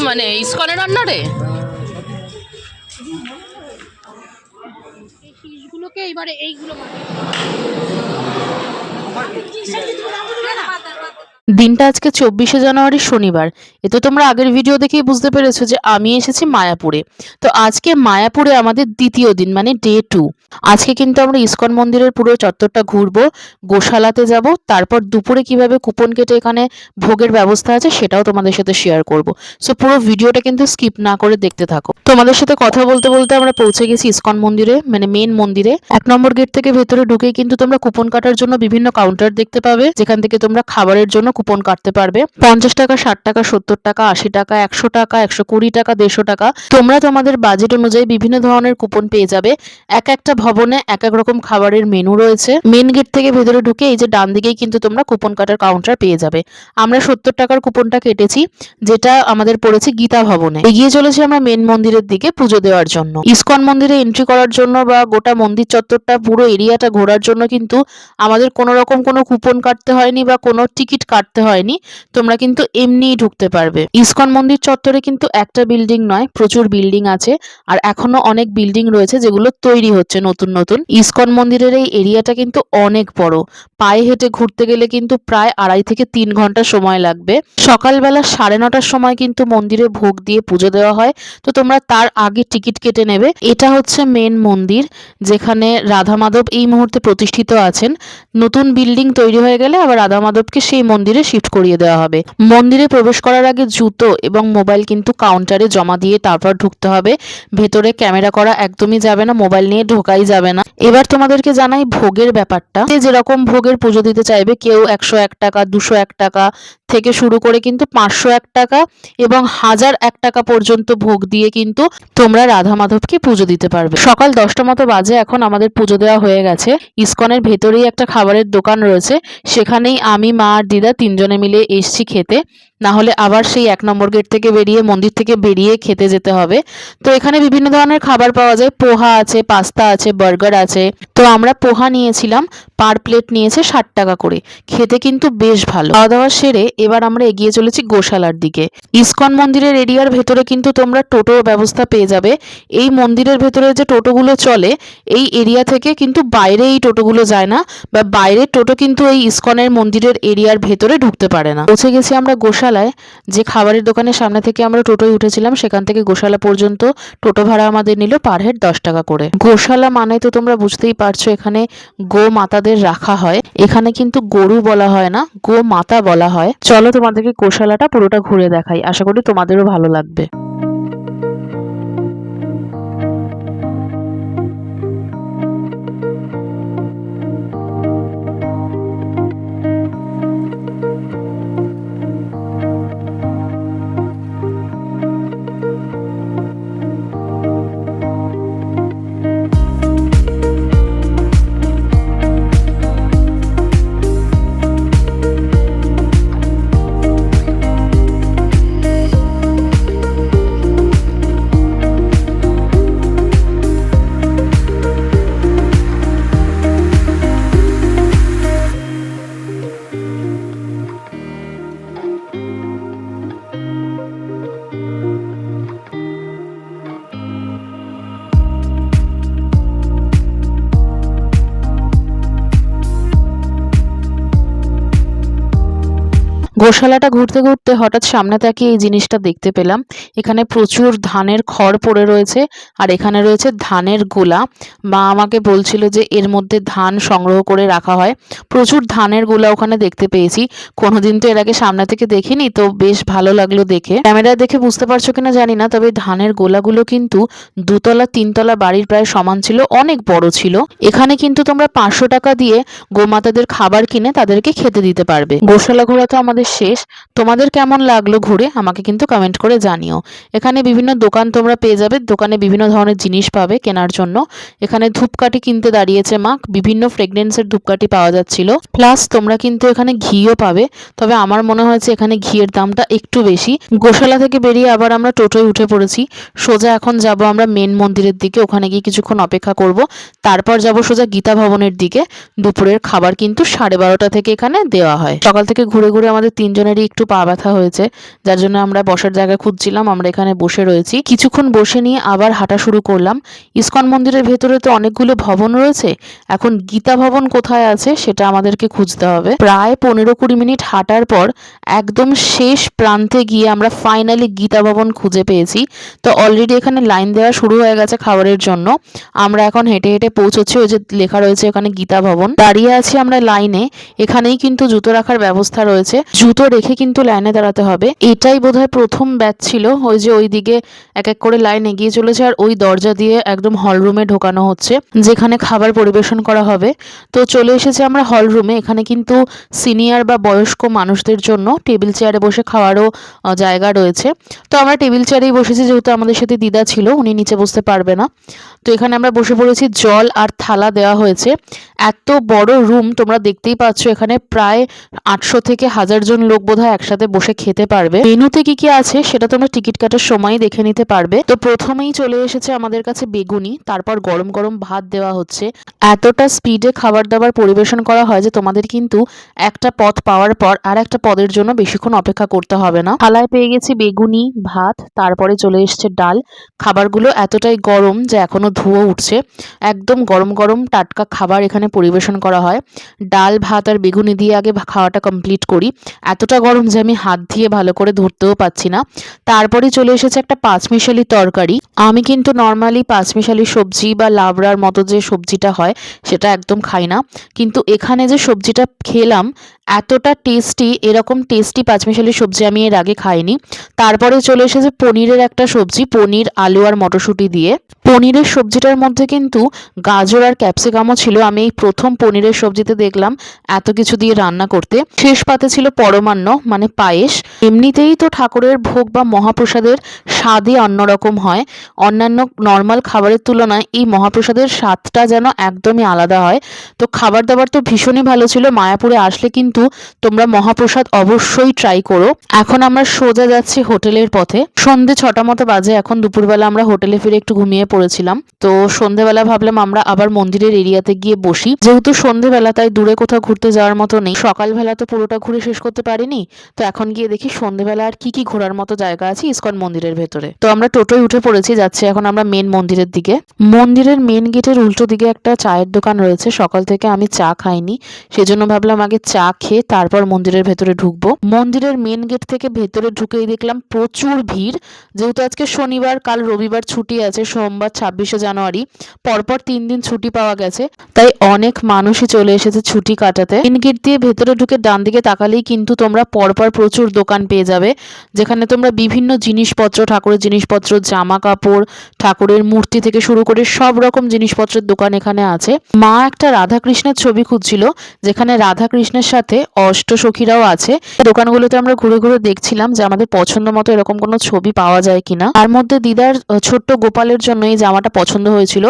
মানে ইসকনের আন্ডারে? শীষগুলোকে এবারে এইগুলো দিনটা আজকে 24শে জানুয়ারি শনিবার। এ তো তোমরা আগের ভিডিও দেখেই বুঝতে পেরেছো যে আমি এসেছি মায়াপুরে। তো আজকে মায়াপুরে আমাদের দ্বিতীয় দিন, মানে ডে 2। আজকে কিন্তু আমরা ইসকন মন্দিরের পুরো চত্বরটা ঘুরবো, গোশালাতে যাব, তারপর দুপুরে কিভাবে কুপন কেটে এখানে ভোগের ব্যবস্থা আছে সেটাও তোমাদের সাথে শেয়ার করব। সো পুরো ভিডিওটা কিন্তু স্কিপ না করে দেখতে থাকো। তোমাদের সাথে কথা বলতে বলতে আমরা পৌঁছে গেছি ইসকন মন্দিরে, মানে মেন মন্দিরে। 1 নম্বর গেট থেকে ভেতরে ঢুকেই কিন্তু তোমরা কুপন কাটার জন্য বিভিন্ন কাউন্টার দেখতে পাবে, যেখান থেকে তোমরা খাবারের জন্য কুপন কাটতে পারবে। 50 টাকা, 60 টাকা, 70 টাকা, 80 টাকা, 100 টাকা, 120 টাকা, 150 টাকা। তোমরা তোমাদের বাজেট অনুযায়ী বিভিন্ন ধরনের কুপন পেয়ে যাবে। এক একটা ভবনে এক এক রকম খাবারের মেনু রয়েছে। মেন গেট থেকে ভেতরে ঢুকে এই যে ডান দিকেই কিন্তু তোমরা কুপন কাটার কাউন্টার পেয়ে যাবে। আমরা 70 টাকার কুপনটা কেটেছি, যেটা আমাদের পড়েছে গীতা ভবনে। এগিয়ে চলেছি আমরা মেন মন্দিরের দিকে পুজো দেওয়ার জন্য। ইসকন মন্দিরে এন্ট্রি করার জন্য বা গোটা মন্দির চত্বরটা পুরো এরিয়াটা ঘোরার জন্য কিন্তু আমাদের কোনো রকম কোনো কুপন কাটতে হয়নি বা কোনো টিকিট কাটতে হয়নি। তোমরা কিন্তু এমনিই ঢুকতে পারবে। ইসকন মন্দির চত্বরে কিন্তু একটা বিল্ডিং নয়, প্রচুর বিল্ডিং আছে, আর এখনো অনেক বিল্ডিং রয়েছে যেগুলো তৈরি হচ্ছে নতুন নতুন। ইসকন মন্দিরের এই এরিয়াটা কিন্তু অনেক বড়। পায়ে হেঁটে ঘুরতে গেলে কিন্তু প্রায় 2.5 থেকে 3 ঘন্টা সময় লাগবে। সকালবেলা 9:30টার সময় কিন্তু মন্দিরে ভোগ দিয়ে পুজো দেওয়া হয়। তো তোমরা তার আগে টিকিট কেটে নেবে। এটা হচ্ছে মেন মন্দির, যেখানে রাধা মাধব এই মুহূর্তে প্রতিষ্ঠিত আছেন। নতুন বিল্ডিং তৈরি হয়ে গেলে আবার রাধা মাধবকে সেই মন্দিরে শিফট করিয়ে দেওয়া হবে। মন্দিরে প্রবেশ করার আগে জুতো এবং মোবাইল কিন্তু কাউন্টারে জমা দিয়ে তারপর ঢুকতে হবে। ভেতরে ক্যামেরা করা একদমই যাবে না, মোবাইল নিয়ে ঢোকাই যাবে না। এবার তোমাদেরকে জানাই ভোগের ব্যাপারটা। যে যেরকম ভোগের পুজো দিতে চাইবে, কেউ 101 টাকা, 201 টাকা থেকে শুরু করে কিন্তু 501 টাকা এবং 1001 টাকা পর্যন্ত ভোগ দিয়ে কিন্তু তোমরা রাধা মাধবকে পুজো দিতে পারবে। সকাল 10টা মতো বাজে এখন, আমাদের পুজো দেওয়া হয়ে গেছে। ইসকনের ভেতরেই একটা খাবারের দোকান রয়েছে, সেখানেই আমি, মা আর দিদা 3 জনে মিলে এসছি খেতে। না হলে আবার সেই 1 নম্বর গেট থেকে বেরিয়ে, মন্দির থেকে বেরিয়ে খেতে যেতে হবে। তো এখানে বিভিন্ন ধরনের খাবার পাওয়া যায়, পোহা আছে, পাস্তা আছে, বার্গার আছে। তো আমরা পোহা নিয়েছিলাম, পার প্লেট নিয়েছে 60 টাকা করে। খেতে কিন্তু বেশ ভালো। খাওয়া দাওয়া সেরে এবার আমরা এগিয়ে চলেছি গোশালার দিকে। ইসকন মন্দিরের এরিয়ার ভেতরে কিন্তু তোমরা টোটোর ব্যবস্থা পেয়ে যাবে। এই মন্দিরের ভেতরে যে টোটোগুলো চলে, এই এরিয়া থেকে কিন্তু বাইরে এই টোটোগুলো যায় না, বা বাইরের টোটো কিন্তু এই ইসকনের মন্দিরের এরিয়ার ভেতরে ঢুকতে পারে না। পৌঁছে গেছি আমরা গোশালায়। যে খাবারের দোকানের সামনে থেকে আমরা টোটোয় উঠেছিলাম, সেখান থেকে গোশালা পর্যন্ত টোটো ভাড়া আমাদের নিল পার হেড 10 টাকা করে। গোশালা মানে তো তোমরা বুঝতেই পারছো, এখানে গো মাতাদের রাখা হয়। এখানে কিন্তু গরু বলা হয় না, গো মাতা বলা হয়। চলো তোমাদেরকে গোশালাটা পুরোটা ঘুরে দেখাই, আশা করি তোমাদেরও ভালো লাগবে। গোশালাটা ঘুরতে ঘুরতে হঠাৎ সামনে তাকিয়ে এই জিনিসটা দেখতে পেলাম। এখানে প্রচুর ধানের খড় পড়ে রয়েছে, আর এখানে রয়েছে ধানের গোলা। মা আমাকে বলছিল যে এর মধ্যে ধান সংগ্রহ করে রাখা হয়। প্রচুর ধানের গোলা ওখানে দেখতে পেয়েছি। কোনোদিন তো এর আগে সামনে থেকে দেখিনি, তো বেশ ভালো লাগলো দেখে। ক্যামেরা দেখে বুঝতে পারছো কিনা জানি না, তবে ধানের গোলাগুলো কিন্তু 2তলা 3তলা বাড়ির প্রায় সমান ছিল, অনেক বড় ছিল। এখানে কিন্তু তোমরা 500 টাকা দিয়ে গোমাতাদের খাবার কিনে তাদেরকে খেতে দিতে পারবে। গোশালা ঘোরা তো আমাদের শেষ। তোমাদের কেমন লাগলো ঘুরে আমাকে কিন্তু কমেন্ট করে জানিও। এখানে বিভিন্ন দোকান তোমরা পেয়ে যাবে, দোকানে বিভিন্ন ধরনের জিনিস পাবে কেনার জন্য। এখানে ধূপকাঠি কিনতে দাঁড়িয়েছে মা, বিভিন্ন ফ্রেগনেন্সের ধূপকাঠি পাওয়া যাচ্ছিল। প্লাস তোমরা কিন্তু এখানে ঘিও পাবে, তবে আমার মনে হয়েছে এখানে ঘিয়ের দামটা একটু বেশি। গোশালা থেকে বেরিয়ে আবার আমরা টোটোয় উঠে পড়েছি। সোজা এখন যাব আমরা মেন মন্দিরের দিকে, ওখানে গিয়ে কিছুক্ষণ অপেক্ষা করব, তারপর যাব সোজা গীতা ভবনের দিকে। দুপুরের খাবার কিন্তু 12:30 থেকে এখানে দেওয়া হয়। সকাল থেকে ঘুরে ঘুরে আমাদের তিনজনেরই একটু পা ব্যথা হয়েছে, যার জন্য আমরা বসার জায়গা খুঁজছিলাম। আমরা এখানে বসে রয়েছি, কিছুক্ষণ বসে নিয়ে আবার হাঁটা শুরু করলাম। ইসকন মন্দিরের ভেতরে তো অনেকগুলো ভবন রয়েছে, এখন গীতা ভবন কোথায় আছে সেটা আমাদেরকে খুঁজতে হবে। প্রায় 15-20 মিনিট হাঁটার পর একদম শেষ প্রান্তে গিয়ে আমরা ফাইনালি গীতা ভবন খুঁজে পেয়েছি। তো অলরেডি এখানে লাইন দেওয়া শুরু হয়ে গেছে খাবারের জন্য। আমরা এখন হেঁটে হেঁটে পৌঁছচ্ছি, ওই যে লেখা রয়েছে ওখানে গীতা ভবন। দাঁড়িয়ে আছি আমরা লাইনে, এখানেই কিন্তু জুতো রাখার ব্যবস্থা রয়েছে, জুতো রেখে কিন্তু লাইনে দাঁড়াতে হবে। এটাই বোধহয় প্রথম ব্যাচ ছিল, ওই যে ওইদিকে এক এক করে লাইন এগিয়ে চলেছে, আর ওই দরজা দিয়ে একদম হল রুমে ঢোকানো হচ্ছে যেখানে খাবার পরিবেশন করা হবে। তো চলে এসেছে আমরা হল রুমে। এখানে কিন্তু সিনিয়র বা বয়স্ক মানুষদের জন্য টেবিল চেয়ারে বসে খাওয়ারও জায়গা রয়েছে। তো আমরা টেবিল চেয়ারেই বসেছি, যেহেতু আমাদের সাথে দিদা ছিল, উনি নিচে বসতে পারবে না। তো এখানে আমরা বসে পড়েছি, জল আর থালা দেওয়া হয়েছে। এত বড় রুম তোমরা দেখতেই পাচ্ছ, এখানে প্রায় 800 থেকে 1000 জন লোক বোধহয় একসাথে বসে খেতে পারবে। মেনুতে কি কি আছে সেটা তোমরা টিকিট কাটার সময় দেখে নিতে পারবে। তো প্রথমেই চলে এসেছে আমাদের কাছে বেগুনি, তারপর গরম গরম ভাত দেওয়া হচ্ছে। এতটা স্পিডে খাবার দাবার পরিবেশন করা হয় যে তোমাদের কিন্তু একটা পদ পাওয়ার পর আর একটা পদের জন্য বেশিক্ষণ অপেক্ষা করতে হবে না। থালায় পেয়ে গেছি বেগুনি, ভাত, তারপরে চলে এসেছে ডাল। খাবারগুলো এতটাই গরম যে এখনো ধুয়ো উঠছে। একদম গরম গরম টাটকা খাবার এখানে পরিবেশন করা হয়। ডাল, ভাত আর বেগুনি দিয়ে আগে খাওয়াটা কমপ্লিট করি, এতটা গরম যে আমি হাত দিয়ে ভালো করে ধরতেও পাচ্ছি না। তারপরে চলে এসেছে একটা পাঁচমিশালি তরকারি। আমি কিন্তু নর্মালি পাঁচমিশালি সবজি বা লাবড়ার মতো যে সবজিটা হয় সেটা একদম খাই না, কিন্তু এখানে যে সবজিটা খেলাম এতটা টেস্টি, এরকম টেস্টি পাঁচমিশালি সবজি আমি এর আগে খাইনি। তারপরে চলে এসেছে পনিরের একটা সবজি, পনির, আলু আর মটরশুঁটি দিয়ে। পনিরের সবজিটার মধ্যে কিন্তু গাজর আর ক্যাপসিকামও ছিল। আমি এই প্রথম পনিরের সবজিতে দেখলাম এত কিছু দিয়ে রান্না করতে। শেষ পাতে ছিল পরমান্ন মানে পায়েস। এমনিতেই তো ঠাকুরের ভোগ বা মহাপ্রসাদের স্বাদই অন্যরকম হয়, অন্যান্য নর্মাল খাবারের তুলনায় এই মহাপ্রসাদের স্বাদটা যেন একদমই আলাদা হয়। তো খাবার দাবার তো ভীষণই ভালো ছিল। মায়াপুরে আসলে কিন্তু তোমরা মহাপ্রসাদ অবশ্যই ট্রাই করো। এখন আমরা সোজা যাচ্ছি হোটেলের পথে। সন্ধে 6টা মতো বাজে এখন। দুপুরবেলা আমরা হোটেলে ফিরে একটু ঘুমিয়ে পড়েছিলাম। তো সন্ধেবেলা ভাবলাম আমরা আবার মন্দিরের এরিয়াতে গিয়ে বসি, যেহেতু সন্ধেবেলা তাই দূরে কোথাও ঘুরতে যাওয়ার মতো নেই। সকালবেলা তো পুরোটা ঘুরে শেষ করতে পারিনি, তো এখন গিয়ে দেখি সন্ধেবেলা আর কি কি ঘোরার মতো জায়গা আছে ইসকন মন্দিরের ভেতরে। তো আমরা টোটোয় উঠে পড়েছি, যাচ্ছি এখন আমরা মেন মন্দিরের দিকে। মন্দিরের মেন গেটের উল্টো দিকে একটা চায়ের দোকান রয়েছে। সকাল থেকে আমি চা খাইনি, সেজন্য ভাবলাম আগে চা খেয়ে তারপর মন্দিরের ভেতরে ঢুকবো। মন্দিরের মেন গেট থেকে ভেতরে ঢুকেই দেখলাম প্রচুর ভিড়, যেহেতু আজকে শনিবার, কাল রবিবার ছুটি আছে, সোমবার 26শে জানুয়ারি, পরপর 3 দিন ছুটি পাওয়া গেছে, তাই অনেক মানুষই চলে এসেছে ছুটি কাটাতে। মেন গেট দিয়ে ভেতরে ঢুকে ডান দিকে তাকালেই কিন্তু তোমরা পরপর প্রচুর দোকান পেয়ে যাবে, যেখানে তোমরা বিভিন্ন জিনিসপত্র, ঠাকুরের জিনিসপত্র, জামা কাপড়, ঠাকুরের মূর্তি থেকে শুরু করে সব রকম জিনিসপত্রের দোকান এখানে আছে। মা একটা রাধাকৃষ্ণের ছবি খুঁজছিল, যেখানে রাধাকৃষ্ণের সাথে অষ্টসখীরাও আছে। দোকানগুলোতে আমরা ঘুরে ঘুরে দেখছিলাম যে আমাদের পছন্দ মতো এরকম কোনো ছবি পাওয়া যায় কিনা। তার মধ্যে দিদার ছোট্ট গোপালের জন্য এই জামাটা পছন্দ হয়েছিল,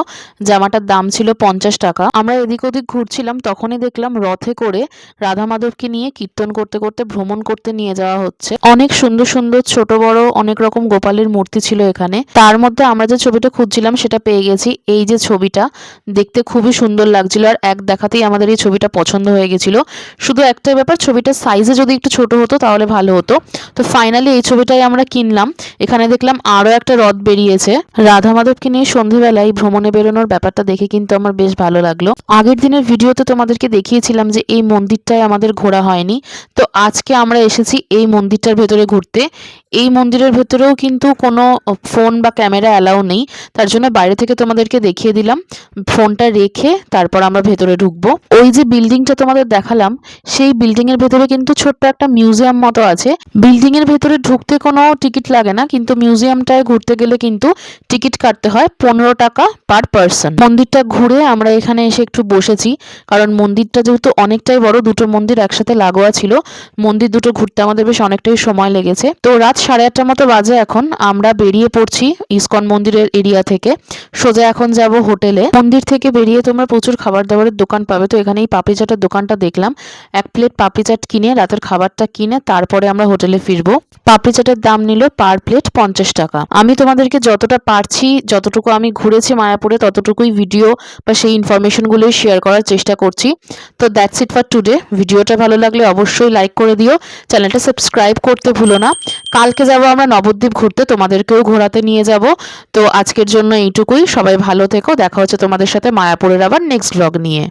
জামাটার দাম ছিল 50 টাকা। আমরা এদিক ওদিক ঘুরছিলাম, তখনই দেখলাম রথে করে রাধা মাধবকে নিয়ে কীর্তন করতে করতে ভ্রমণ করতে নিয়ে যাওয়া হচ্ছে। অনেক সুন্দর সুন্দর ছোট বড় অনেক রকম গোপালের মূর্তি ছিল এখানে। তার মধ্যে আমরা যে ছবিটা খুঁজছিলাম সেটা পেয়ে গেছি। এই যে ছবিটা দেখতে খুবই সুন্দর লাগছিল, আর এক দেখাতেই আমাদের এই ছবিটা পছন্দ হয়ে গেছিল। শুধু একটাই ব্যাপার, ছবিটার সাইজে যদি একটু ছোট হতো তাহলে ভালো হতো। তো ফাইনালি এই ছবিটাই আমরা কিনলাম। এখানে দেখলাম আরও একটা রথ বেরিয়েছে। রাধা মাধবকে নিয়ে সন্ধেবেলায় ভ্রমণে বেরোনোর ব্যাপারটা দেখে কিন্তু আমার বেশ ভালো লাগলো। আগের দিনের ভিডিওতে তোমাদেরকে দেখিয়েছিলাম যে এই মন্দিরটায় আমাদের ঘোরা হয়নি, তো আজকে আমরা এসেছি এই মন্দিরটার ভেতরে ঘুরতে। এই মন্দিরের ভেতরেও কিন্তু কোনো ফোন বা ক্যামেরা অ্যালাউ নেই, তার জন্য বাইরে থেকে তোমাদেরকে দেখিয়ে দিলাম। ফোনটা রেখে তারপর আমরা ভেতরে ঢুকবো। ওই যে বিল্ডিংটা তোমাদের দেখালাম, সেই বিল্ডিং এর ভেতরে কিন্তু ছোট্ট একটা মিউজিয়াম মতো আছে। বিল্ডিং এর ভেতরে ঢুকতে কোনো টিকিট লাগে না, কিন্তু মিউজিয়ামটায় ঘুরতে গেলে কিন্তু টিকিট কাটতে হয় 15 টাকা পার পারসন। মন্দিরটা ঘুরে আমরা এখানে এসে একটু বসেছি, কারণ মন্দিরটা যেহেতু অনেকটাই বড়, দুটো মন্দির একসাথে লাগোয়া ছিল, মন্দির দুটো ঘুরতে আমাদের বেশ অনেকটাই সময় লেগেছে। তো রাত 8:30 মতো বাজে এখন। আমরা বেরিয়ে পড়ছি ইসকন মন্দিরের এরিয়া থেকে, সোজা এখন যাব হোটেলে। মন্দির থেকে বেরিয়ে তোমরা প্রচুর খাবার দাবারের দোকান পাবে। তো এখানে এই পাপড়ি চাটের দোকানটা দেখলাম, এক প্লেট পাপড়ি চাট কিনে রাতের খাবারটা কিনে তারপরে আমরা হোটেলে ফিরবো। পাপড়ি চাটের দাম নিল পার প্লেট 50 টাকা। আমি তোমাদেরকে যতটা পারছি, যতটুকু আমি ঘুরেছি মায়াপুরে ততটুকুই ভিডিও বা সেই ইনফরমেশনগুলোই শেয়ার করার চেষ্টা করছি। তো দ্যাটস ইট ফর টুডে। ভিডিওটা ভালো লাগলে অবশ্যই লাইক করে দিও, চ্যানেলটা সাবস্ক্রাইব করতে ভুলো না। কালকে যাব আমরা নবদ্বীপ ঘুরতে, তোমাদেরকেও ঘোরাতে নিয়ে যাব। তো আজকের জন্য এইটুকুই। সবাই ভালো থেকো, দেখা হচ্ছে তোমাদের সাথে মায়াপুরের আবার নেক্সট ব্লগ নিয়ে।